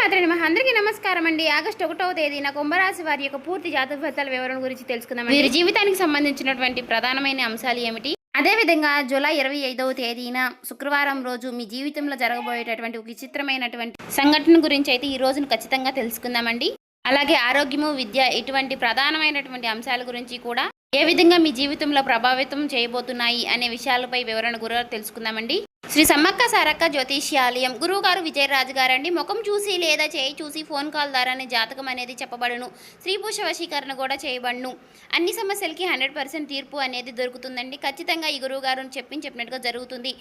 శ్రీమాత్రే నమః. అందరికీ నమస్కారం అండి. ఆగస్టు 1వ తేదీన కుంభరాశి వారి యొక్క పూర్తి జాతక ఫలితాల వివరణ గురించి తెలుసుకుందాం. వీరి జీవితానికి సంబంధించినటువంటి ప్రధానమైన అంశాలు ఏమిటి, అదేవిధంగా జూలై 25వ తేదీన శుక్రవారం రోజు మీ జీవితంలో జరగబోయేటటువంటి ఒక విచిత్రమైనటువంటి సంఘటన గురించి అయితే ఈ రోజును ఖచ్చితంగా తెలుసుకుందామండి. అలాగే ఆరోగ్యము, విద్య ఇటువంటి ప్రధానమైనటువంటి అంశాల గురించి కూడా ఏ విధంగా మీ జీవితంలో ప్రభావితం చేయబోతున్నాయి అనే విషయాలపై వివరణ గురించి తెలుసుకుందామండి. శ్రీ సమ్మక్క సారక్క జ్యోతిష్యాలయం గురువు గారు విజయరాజు గారండి. ముఖం చూసి లేదా చేయి చూసి ఫోన్ కాల్ ద్వారానే జాతకం అనేది చెప్పబడును. స్త్రీ పురుష వశీకరణ కూడా చేయబడును. అన్ని సమస్యలకి 100% తీర్పు అనేది దొరుకుతుందండి. ఖచ్చితంగా ఈ గురువు గారు చెప్పినట్టుగా జరుగుతుంది.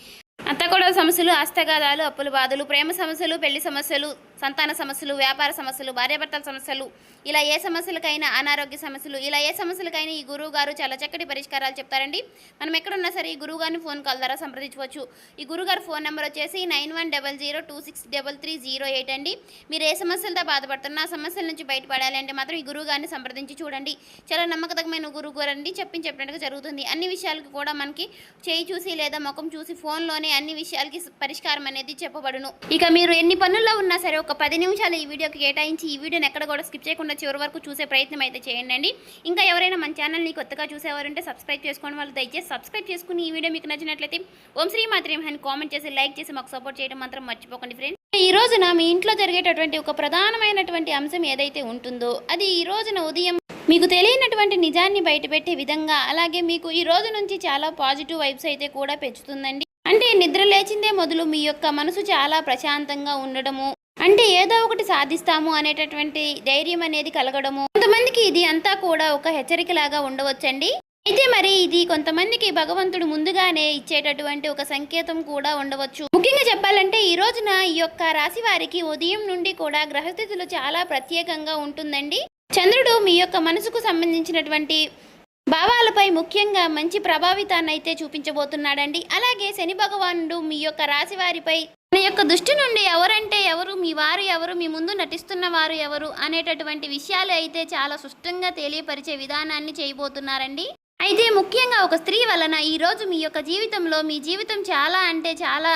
అత్తగొడవ సమస్యలు, హస్తగాదాలు, అప్పుల బాధలు, ప్రేమ సమస్యలు, పెళ్లి సమస్యలు, సంతాన సమస్యలు, వ్యాపార సమస్యలు, భార్యాభర్తల సమస్యలు, ఇలా ఏ సమస్యలకైనా, అనారోగ్య సమస్యలు, ఇలా ఏ సమస్యలకైనా ఈ గురువు గారు చాలా చక్కటి పరిష్కారాలు చెప్తారండి. మనం ఎక్కడున్నా సరే ఈ గురువు గారిని ఫోన్ కాల్ ద్వారా సంప్రదించవచ్చు. ఈ గురుగారు ఫోన్ నెంబర్ వచ్చేసి 9100263308 అండి. మీరు ఏ సమస్యలతో బాధపడుతున్నా ఆ సమస్యల నుంచి బయటపడాలి అంటే మాత్రం ఈ గురువు గారిని సంప్రదించి చూడండి. చాలా నమ్మకతమైన గురువు గారు అండి. చెప్పినట్టుగా జరుగుతుంది. అన్ని విషయాలకు కూడా మనకి చేయి చూసి లేదా ముఖం చూసి ఫోన్లోనే అన్ని విషయాలకి పరిష్కారం అనేది చెప్పబడును. ఇక మీరు ఎన్ని పనుల్లో ఉన్నా సరే ఒక 10 నిమిషాలు ఈ వీడియోకి కేటాయించి ఈ వీడియోని ఎక్కడ కూడా స్కిప్ చేయకుండా చివరి వరకు చూసే ప్రయత్నం అయితే చేయండి. ఇంకా ఎవరైనా మన ఛానల్ని కొత్తగా చూసేవారంటే సబ్స్క్రైబ్ చేసుకోండి. వాళ్ళు దయచేసి సబ్స్క్రైబ్ చేసుకుని ఈ వీడియో మీకు నచ్చినట్లయితే ఓం శ్రీ మాత్రే అని కామెంట్ చేసి లైక్ చేసి మాకు సపోర్ట్ చేయడం మాత్రం మర్చిపోకండి ఫ్రెండ్స్. ఈ రోజున మీ ఇంట్లో జరిగేటటువంటి ఒక ప్రధానమైనటువంటి అంశం ఏదైతే ఉంటుందో అది ఈ రోజున ఉదయం మీకు తెలియనటువంటి నిజాన్ని బయటపెట్టే విధంగా, అలాగే మీకు ఈ రోజు నుంచి చాలా పాజిటివ్ వైబ్స్ అయితే కూడా పెంచుతుందండి. అంటే నిద్ర లేచిందే మొదలు మీ యొక్క మనసు చాలా ప్రశాంతంగా ఉండడము, అంటే ఏదో ఒకటి సాధిస్తాము అనేటటువంటి ధైర్యం అనేది కలగడము. కొంతమందికి ఇది అంతా కూడా ఒక హెచ్చరికలాగా ఉండవచ్చండి. అయితే మరి ఇది కొంతమందికి భగవంతుడు ముందుగానే ఇచ్చేటటువంటి ఒక సంకేతం కూడా ఉండవచ్చు. ముఖ్యంగా చెప్పాలంటే ఈ రోజున ఈ యొక్క రాశి వారికి ఉదయం నుండి కూడా గ్రహస్థితులు చాలా ప్రత్యేకంగా ఉంటుందండి. చంద్రుడు మీ యొక్క మనసుకు సంబంధించినటువంటి భావాలపై ముఖ్యంగా మంచి ప్రభావితాన్ని అయితే చూపించబోతున్నాడండి. అలాగే శని భగవానుడు మీ యొక్క రాశి వారిపై మీ యొక్క దృష్టి నుండి ఎవరంటే ఎవరు, మీ వారు ఎవరు, మీ ముందు నటిస్తున్న వారు ఎవరు అనేటటువంటి విషయాలు అయితే చాలా స్పష్టంగా తెలియపరిచే విధానాన్ని చేయబోతున్నారండి. అయితే ముఖ్యంగా ఒక స్త్రీ వలన ఈరోజు మీ యొక్క జీవితంలో మీ జీవితం చాలా అంటే చాలా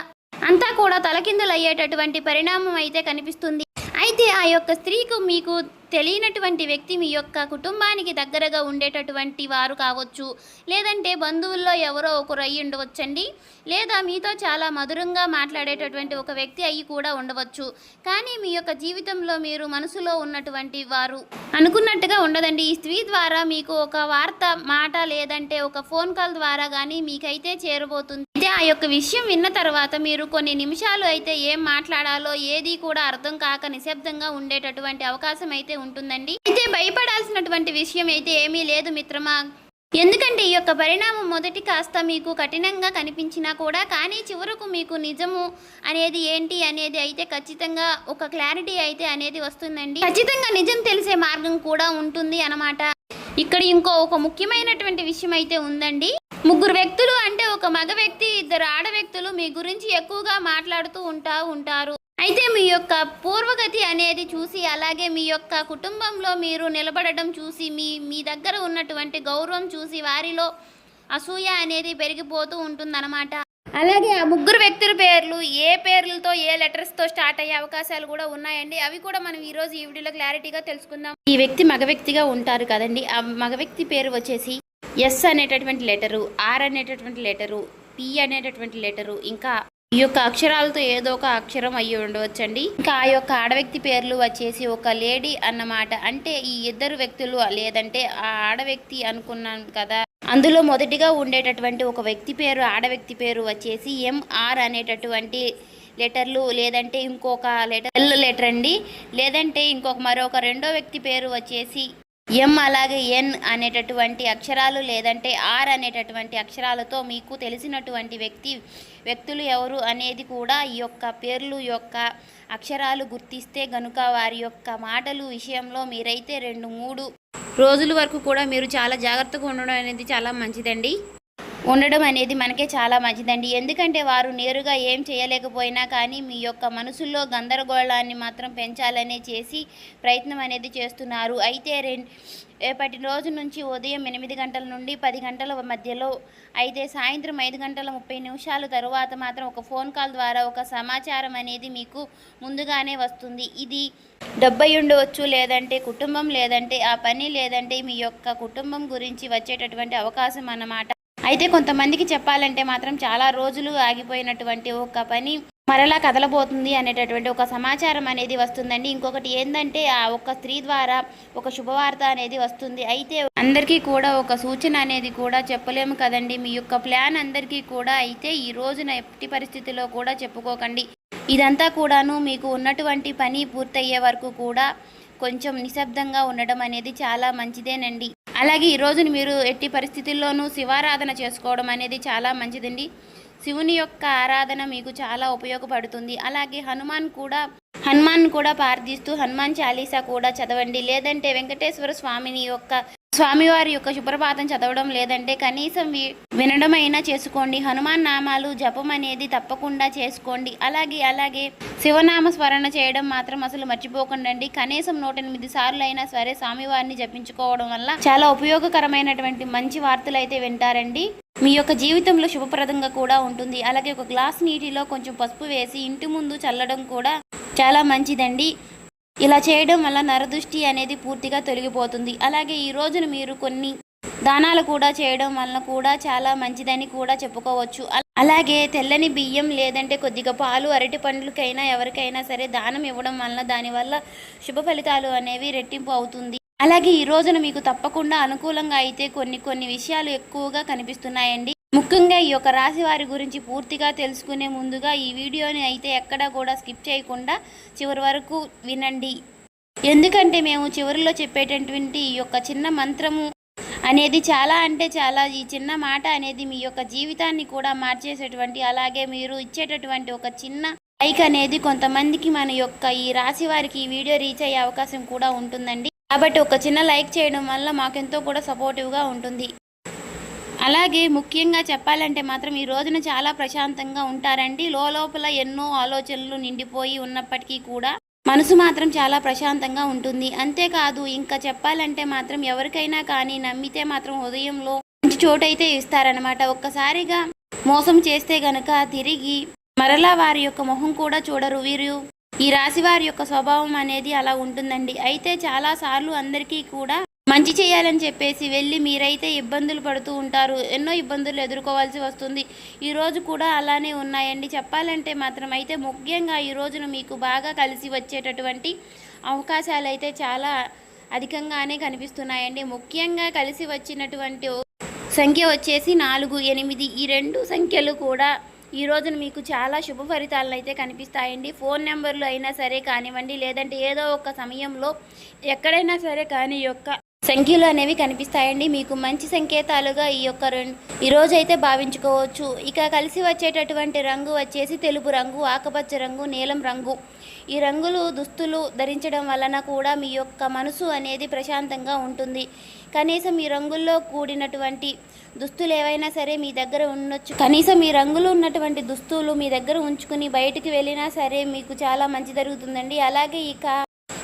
అంతా కూడా తలకిందులు అయ్యేటటువంటి పరిణామం అయితే కనిపిస్తుంది. అయితే ఆ యొక్క స్త్రీకు మీకు తెలియనటువంటి వ్యక్తి మీ యొక్క కుటుంబానికి దగ్గరగా ఉండేటటువంటి వారు కావచ్చు, లేదంటే బంధువుల్లో ఎవరో ఒకరు అయ్యి ఉండవచ్చండి, లేదా మీతో చాలా మధురంగా మాట్లాడేటటువంటి ఒక వ్యక్తి అయ్యి కూడా ఉండవచ్చు. కానీ మీ యొక్క జీవితంలో మీరు మనసులో ఉన్నటువంటి వారు అనుకున్నట్టుగా ఉండదండి. ఈ స్త్రీ ద్వారా మీకు ఒక వార్త మాట లేదంటే ఒక ఫోన్ కాల్ ద్వారా కానీ మీకైతే చేరబోతుంది. అయితే ఆ యొక్క విషయం విన్న తర్వాత మీరు కొన్ని నిమిషాలు అయితే ఏం మాట్లాడాలో ఏది కూడా అర్థం కాక నిశ్శబ్దంగా ఉండేటటువంటి అవకాశం అయితే ఉంటుందండి. అయితే భయపడాల్సినటువంటి విషయం అయితే ఏమీ లేదు మిత్రమా. ఎందుకంటే ఈ యొక్క పరిణామం మొదటి కాస్త మీకు కఠినంగా కనిపించినా కూడా కానీ చివరకు మీకు నిజము అనేది ఏంటి అనేది అయితే ఖచ్చితంగా ఒక క్లారిటీ అయితే అనేది వస్తుందండి. ఖచ్చితంగా నిజం తెలిసే మార్గం కూడా ఉంటుంది అన్నమాట. ఇక్కడ ఒక ముఖ్యమైనటువంటి విషయం అయితే ఉందండి. ముగ్గురు వ్యక్తులు అంటే ఒక మగ వ్యక్తి, 2 ఆడ వ్యక్తులు మీ గురించి ఎక్కువగా మాట్లాడుతూ ఉంటారు. అయితే మీ యొక్క పూర్వగతి అనేది చూసి, అలాగే మీ యొక్క కుటుంబంలో మీరు నిలబడడం చూసి, మీ దగ్గర ఉన్నటువంటి గౌరవం చూసి వారిలో అసూయ అనేది పెరిగిపోతూ ఉంటుందన్నమాట. అలాగే ఆ ముగ్గురు వ్యక్తుల పేర్లు ఏ పేర్లతో ఏ లెటర్స్తో స్టార్ట్ అయ్యే అవకాశాలు కూడా ఉన్నాయండి. అవి కూడా మనం ఈరోజు ఈ వీడియోలో క్లారిటీగా తెలుసుకుందాం. ఈ వ్యక్తి మగ వ్యక్తిగా ఉంటారు కదండి. ఆ మగ వ్యక్తి పేరు వచ్చేసి ఎస్ అనేటటువంటి లెటరు, ఆర్ అనేటటువంటి లెటరు, పి అనేటటువంటి లెటరు, ఇంకా ఈ యొక్క అక్షరాలతో ఏదో ఒక అక్షరం అయ్యి ఉండవచ్చండి. ఇంకా ఆ యొక్క ఆడవ్యక్తి పేర్లు వచ్చేసి ఒక లేడీ అన్నమాట. అంటే ఈ ఇద్దరు వ్యక్తులు లేదంటే ఆ ఆడవ్యక్తి అనుకున్నాను కదా, అందులో మొదటిగా ఉండేటటువంటి ఒక వ్యక్తి పేరు, ఆడవ్యక్తి పేరు వచ్చేసి ఎంఆర్ అనేటటువంటి లెటర్లు, లేదంటే ఇంకొక లెటర్ అండి, లేదంటే మరొక రెండో వ్యక్తి పేరు వచ్చేసి ఎం అలాగే ఎన్ అనేటటువంటి అక్షరాలు, లేదంటే ఆర్ అనేటటువంటి అక్షరాలతో మీకు తెలిసినటువంటి వ్యక్తులు ఎవరు అనేది కూడా ఈ యొక్క పేర్లు యొక్క అక్షరాలు గుర్తిస్తే గనుక వారి యొక్క మాటలు విషయంలో మీరైతే 2-3 రోజుల వరకు కూడా మీరు చాలా జాగ్రత్తగా ఉండడం అనేది చాలా మంచిదండి. ఉండడం అనేది మనకే చాలా మంచిదండి. ఎందుకంటే వారు నేరుగా ఏం చేయలేకపోయినా కానీ మీ యొక్క మనసుల్లో గందరగోళాన్ని మాత్రం పెంచాలనే చేసి ప్రయత్నం అనేది చేస్తున్నారు. అయితే రేపటి రోజు నుంచి ఉదయం 8 గంటల నుండి 10 గంటల మధ్యలో, అయితే సాయంత్రం 5 గంటల 30 నిమిషాల తరువాత మాత్రం ఒక ఫోన్ కాల్ ద్వారా ఒక సమాచారం అనేది మీకు ముందుగానే వస్తుంది. ఇది డబ్బై ఉండవచ్చు, లేదంటే కుటుంబం, లేదంటే ఆ పని, లేదంటే మీ యొక్క కుటుంబం గురించి వచ్చేటటువంటి అవకాశం అన్నమాట. అయితే కొంతమందికి చెప్పాలంటే మాత్రం చాలా రోజులు ఆగిపోయినటువంటి ఒక పని మరలా కదలబోతుంది అనేటటువంటి ఒక సమాచారం అనేది వస్తుందండి. ఇంకొకటి ఏంటంటే ఆ ఒక్క స్త్రీ ద్వారా ఒక శుభవార్త అనేది వస్తుంది. అయితే అందరికీ కూడా ఒక సూచన అనేది కూడా చెప్పలేము కదండి. మీ యొక్క ప్లాన్ అందరికీ కూడా అయితే ఈ రోజున ఎట్టి పరిస్థితిలో కూడా చెప్పుకోకండి. ఇదంతా కూడాను మీకు ఉన్నటువంటి పని పూర్తయ్యే వరకు కూడా కొంచెం నిశ్శబ్దంగా ఉండడం అనేది చాలా మంచిదేనండి. అలాగే ఈ రోజున మీరు ఎట్టి పరిస్థితుల్లోనూ శివారాధన చేసుకోవడం అనేది చాలా మంచిదండి. శివుని యొక్క ఆరాధన మీకు చాలా ఉపయోగపడుతుంది. అలాగే హనుమాన్ కూడా ప్రార్థిస్తూ హనుమాన్ చాలీసా కూడా చదవండి. లేదంటే వెంకటేశ్వర స్వామివారి యొక్క సుప్రభాతం చదవడం, లేదంటే కనీసం వినడమైనా చేసుకోండి. హనుమాన్ నామాలు జపం అనేది తప్పకుండా చేసుకోండి. అలాగే శివనామ స్మరణ చేయడం మాత్రం అసలు మర్చిపోకండి. కనీసం 108 సార్లు అయినా సరే స్వామివారిని జపించుకోవడం వల్ల చాలా ఉపయోగకరమైనటువంటి మంచి వార్తలు అయితే వింటారండి. మీ యొక్క జీవితంలో శుభప్రదంగా కూడా ఉంటుంది. అలాగే ఒక గ్లాస్ నీటిలో కొంచెం పసుపు వేసి ఇంటి ముందు చల్లడం కూడా చాలా మంచిదండి. ఇలా చేయడం వల్ల నరదృష్టి అనేది పూర్తిగా తొలగిపోతుంది. అలాగే ఈ రోజున మీరు కొన్ని దానాలు కూడా చేయడం వలన కూడా చాలా మంచిదని కూడా చెప్పుకోవచ్చు. అలాగే తెల్లని బియ్యం, లేదంటే కొద్దిగా పాలు, అరటి పండ్లకైనా ఎవరికైనా సరే దానం ఇవ్వడం వలన దానివల్ల శుభ ఫలితాలు అనేవి రెట్టింపు అవుతుంది. అలాగే ఈ రోజున మీకు తప్పకుండా అనుకూలంగా అయితే కొన్ని విషయాలు ఎక్కువగా కనిపిస్తున్నాయండి. ముఖ్యంగా ఈ యొక్క రాశి వారి గురించి పూర్తిగా తెలుసుకునే ముందుగా ఈ వీడియోని అయితే ఎక్కడా కూడా స్కిప్ చేయకుండా చివరి వరకు వినండి. ఎందుకంటే మేము చివరిలో చెప్పేటటువంటి ఈ యొక్క చిన్న మంత్రము అనేది చాలా ఈ చిన్న మాట అనేది మీ యొక్క జీవితాన్ని కూడా మార్చేసేటువంటి, అలాగే మీరు ఇచ్చేటటువంటి ఒక చిన్న లైక్ అనేది కొంతమందికి మన యొక్క ఈ రాశి వారికి ఈ వీడియో రీచ్ అయ్యే అవకాశం కూడా ఉంటుందండి. కాబట్టి ఒక చిన్న లైక్ చేయడం వల్ల మాకెంతో కూడా సపోర్టివ్గా ఉంటుంది. అలాగే ముఖ్యంగా చెప్పాలంటే మాత్రం ఈ రోజున చాలా ప్రశాంతంగా ఉంటారండి. లోపల ఎన్నో ఆలోచనలు నిండిపోయి ఉన్నప్పటికీ కూడా మనసు మాత్రం చాలా ప్రశాంతంగా ఉంటుంది. అంతేకాదు ఇంకా చెప్పాలంటే మాత్రం ఎవరికైనా కానీ నమ్మితే మాత్రం హృదయంలో మంచి చోటైతే ఇస్తారనమాట. ఒక్కసారిగా మోసం చేస్తే గనక తిరిగి మరలా వారి యొక్క మొహం కూడా చూడరు. ఈ రాశి వారి యొక్క స్వభావం అనేది అలా ఉంటుందండి. అయితే చాలాసార్లు అందరికీ కూడా మంచి చేయాలని చెప్పేసి వెళ్ళి మీరైతే ఇబ్బందులు పడుతూ ఉంటారు. ఎన్నో ఇబ్బందులు ఎదుర్కోవాల్సి వస్తుంది. ఈరోజు కూడా అలానే ఉన్నాయండి చెప్పాలంటే మాత్రం. అయితే ముఖ్యంగా ఈ రోజున మీకు బాగా కలిసి వచ్చేటటువంటి అవకాశాలు అయితే చాలా అధికంగానే కనిపిస్తున్నాయండి. ముఖ్యంగా కలిసి వచ్చినటువంటి సంఖ్య వచ్చేసి 4, 8 ఈ 2 సంఖ్యలు కూడా ఈ రోజున మీకు చాలా శుభ ఫలితాలను అయితే కనిపిస్తాయండి. ఫోన్ నెంబర్లు అయినా సరే కానివ్వండి, లేదంటే ఏదో ఒక సమయంలో ఎక్కడైనా సరే కానీ యొక్క సంఖ్యలు అనేవి కనిపిస్తాయండి. మీకు మంచి సంకేతాలుగా ఈ రోజు అయితే భావించుకోవచ్చు. ఇక కలిసి వచ్చేటటువంటి రంగు వచ్చేసి తెలుపు రంగు, ఆకుపచ్చ రంగు, నీలం రంగు. ఈ రంగులు దుస్తులు ధరించడం వలన కూడా మీ యొక్క మనసు అనేది ప్రశాంతంగా ఉంటుంది. కనీసం ఈ రంగుల్లో కూడినటువంటి దుస్తులు ఏవైనా సరే మీ దగ్గర ఉండొచ్చు. కనీసం ఈ రంగులు ఉన్నటువంటి దుస్తులు మీ దగ్గర ఉంచుకుని బయటికి వెళ్ళినా సరే మీకు చాలా మంచి జరుగుతుందండి. అలాగే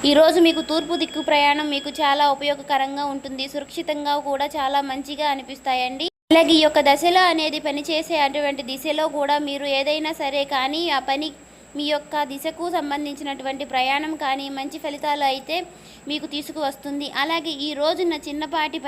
ఈరోజు మీకు తూర్పు దిక్కు ప్రయాణం మీకు చాలా ఉపయోగకరంగా ఉంటుంది. సురక్షితంగా కూడా చాలా మంచిగా అనిపిస్తాయండి. అలాగే ఈ యొక్క దశలో అనేది పనిచేసే అటువంటి దిశలో కూడా మీరు ఏదైనా సరే కానీ ఆ పని మీ యొక్క దిశకు సంబంధించినటువంటి ప్రయాణం కానీ మంచి ఫలితాలు అయితే మీకు తీసుకువస్తుంది. అలాగే ఈ రోజున చిన్నపాటి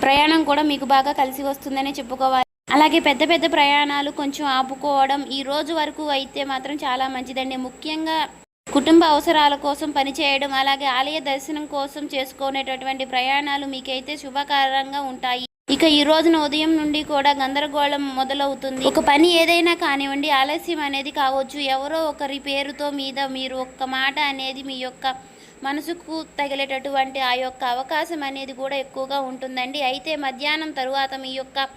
ప్రయాణం కూడా మీకు బాగా కలిసి వస్తుందని చెప్పుకోవాలి. అలాగే పెద్ద ప్రయాణాలు కొంచెం ఆపుకోవడం ఈ రోజు వరకు అయితే మాత్రం చాలా మంచిదండి. ముఖ్యంగా కుటుంబ అవసరాల కోసం పనిచేయడం, అలాగే ఆలయ దర్శనం కోసం చేసుకునేటటువంటి ప్రయాణాలు మీకైతే శుభకరంగా ఉంటాయి. ఇక ఈ రోజున ఉదయం నుండి కూడా గందరగోళం మొదలవుతుంది. ఒక పని ఏదైనా కానివ్వండి ఆలస్యం అనేది కావచ్చు. ఎవరో ఒకరి పేరుతో మీద మీరు ఒక్క మాట అనేది మీ యొక్క మనసుకు తగిలేటటువంటి ఆ యొక్క అవకాశం అనేది కూడా ఎక్కువగా ఉంటుందండి. అయితే మధ్యాహ్నం తరువాత మీ యొక్క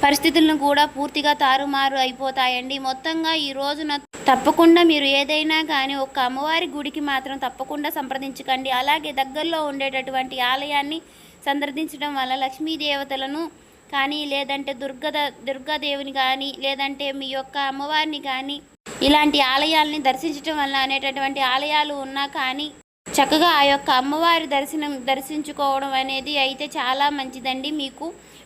పరిస్థితులను కూడా పూర్తిగా తారుమారు అయిపోతాయండి. మొత్తంగా ఈ రోజున తప్పకుండా మీరు ఏదైనా కానీ ఒక అమ్మవారి గుడికి మాత్రం తప్పకుండా సంప్రదించకండి. అలాగే దగ్గరలో ఉండేటటువంటి ఆలయాన్ని సందర్శించడం వల్ల లక్ష్మీ దేవతలను కానీ లేదంటే దుర్గాదేవిని కానీ లేదంటే మీ యొక్క అమ్మవారిని కానీ ఇలాంటి ఆలయాల్ని దర్శించడం వల్ల అనేటటువంటి ఆలయాలు ఉన్నా కానీ చక్కగా ఆ యొక్క అమ్మవారి దర్శించుకోవడం అనేది అయితే చాలా మంచిదండి. మీకు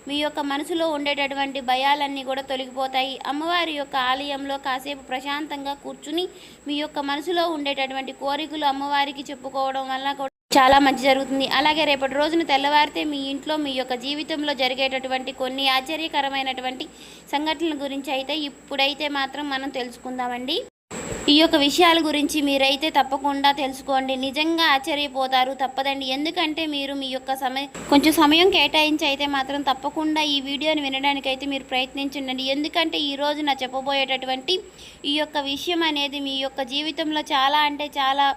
మీ యొక్క మనసులో ఉండేటటువంటి భయాలన్నీ కూడా తొలగిపోతాయి. అమ్మవారి యొక్క ఆలయంలో కాసేపు ప్రశాంతంగా కూర్చుని మీ యొక్క మనసులో ఉండేటటువంటి కోరికలు అమ్మవారికి చెప్పుకోవడం వల్ల కూడా చాలా మంచి జరుగుతుంది. అలాగే రేపటి రోజున తెల్లవారితే మీ ఇంట్లో మీ యొక్క జీవితంలో జరిగేటటువంటి కొన్ని ఆశ్చర్యకరమైనటువంటి సంఘటనల గురించి అయితే ఇప్పుడైతే మాత్రం మనం తెలుసుకుందామండి. ఈ యొక్క విషయాల గురించి మీరైతే తప్పకుండా తెలుసుకోండి. నిజంగా ఆశ్చర్యపోతారు, తప్పదండి. ఎందుకంటే మీరు మీ యొక్క కొంచెం సమయం కేటాయించి అయితే మాత్రం తప్పకుండా ఈ వీడియోని వినడానికైతే మీరు ప్రయత్నించండి. ఎందుకంటే ఈరోజు నా చెప్పబోయేటటువంటి ఈ యొక్క విషయం అనేది మీ యొక్క జీవితంలో చాలా అంటే చాలా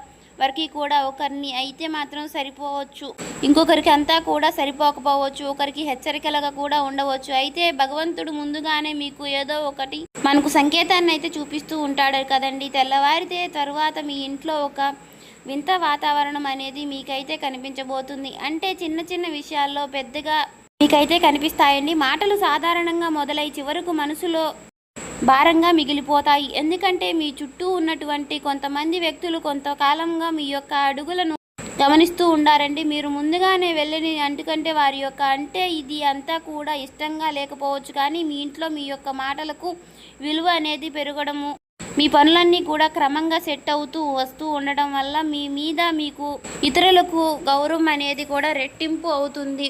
వరకు కూడా ఒకరిని అయితే మాత్రం సరిపోవచ్చు, ఇంకొకరికి అంతా కూడా సరిపోకపోవచ్చు, ఒకరికి హెచ్చరికలుగా కూడా ఉండవచ్చు. అయితే భగవంతుడు ముందుగానే మీకు ఏదో ఒకటి మనకు సంకేతాన్ని అయితే చూపిస్తూ ఉంటాడు కదండి. తెల్లవారితే తరువాత మీ ఇంట్లో ఒక వింత వాతావరణం అనేది మీకైతే కనిపించబోతుంది. అంటే చిన్న చిన్న విషయాల్లో పెద్దగా మీకైతే కనిపిస్తాయండి. మాటలు సాధారణంగా మొదలై చివరకు మనసులో భారంగా మిగిలిపోతాయి. ఎందుకంటే మీ చుట్టూ ఉన్నటువంటి కొంతమంది వ్యక్తులు కొంతకాలంగా మీ యొక్క అడుగులను గమనిస్తూ ఉండారండి. మీరు ముందుగానే వెళ్ళని ఎందుకంటే వారి యొక్క అంటే ఇది అంతా కూడా ఇష్టంగా లేకపోవచ్చు, కానీ మీ ఇంట్లో మీ యొక్క మాటలకు విలువ అనేది పెరగడము, మీ పనులన్నీ కూడా క్రమంగా సెట్ అవుతూ వస్తూ ఉండడం వల్ల మీ మీద మీకు ఇతరులకు గౌరవం అనేది కూడా రెట్టింపు అవుతుంది.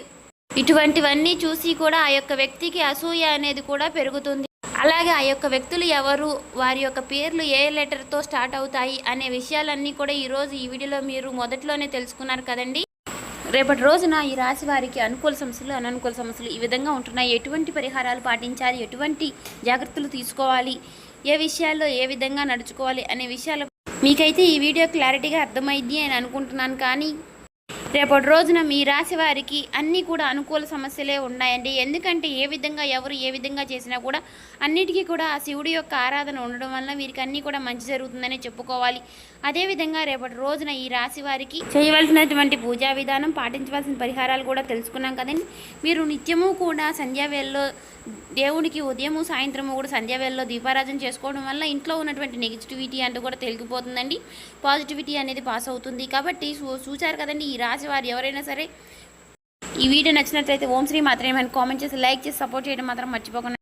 ఇటువంటివన్నీ చూసి కూడా ఆ యొక్క వ్యక్తికి అసూయ అనేది కూడా పెరుగుతుంది. అలాగే ఆ యొక్క వ్యక్తులు ఎవరు, వారి యొక్క పేర్లు ఏ లెటర్తో స్టార్ట్ అవుతాయి అనే విషయాలన్నీ కూడా ఈరోజు ఈ వీడియోలో మీరు మొదట్లోనే తెలుసుకున్నారు కదండి. రేపటి రోజున ఈ రాశి వారికి అనుకూల సమస్యలు, అననుకూల సమస్యలు ఈ విధంగా ఉంటున్నాయి. ఎటువంటి పరిహారాలు పాటించాలి, ఎటువంటి జాగ్రత్తలు తీసుకోవాలి, ఏ విషయాల్లో ఏ విధంగా నడుచుకోవాలి అనే విషయాలు మీకైతే ఈ వీడియో క్లారిటీగా అర్థమైంది అని అనుకుంటున్నాను. కానీ రేపటి రోజున మీ రాశి వారికి అన్నీ కూడా అనుకూల సమస్యలే ఉన్నాయండి. ఎందుకంటే ఏ విధంగా ఎవరు ఏ విధంగా చేసినా కూడా అన్నిటికీ కూడా ఆ శివుడి యొక్క ఆరాధన ఉండడం వల్ల వీరికి అన్నీ కూడా మంచి జరుగుతుందని చెప్పుకోవాలి. అదేవిధంగా రేపటి రోజున ఈ రాశి వారికి చేయవలసినటువంటి పూజా విధానం, పాటించవలసిన పరిహారాలు కూడా తెలుసుకున్నాం కదండి. మీరు నిత్యము కూడా సంధ్యావేళలో దేవుడికి ఉదయము సాయంత్రము కూడా సంధ్యావేళలో దీపారాధన చేసుకోవడం వల్ల ఇంట్లో ఉన్నటువంటి నెగిటివిటీ అంటూ కూడా తొలగిపోతుందండి. పాజిటివిటీ అనేది పాస్ అవుతుంది. కాబట్టి చూశారు కదండి, ఈ రాశి వారు ఎవరైనా సరే ఈ వీడియో నచ్చినట్లయితే ఓం శ్రీ మాత్రమే కామెంట్ చేసి లైక్ చేసి సపోర్ట్ చేయడం మాత్రం మర్చిపోకుండా.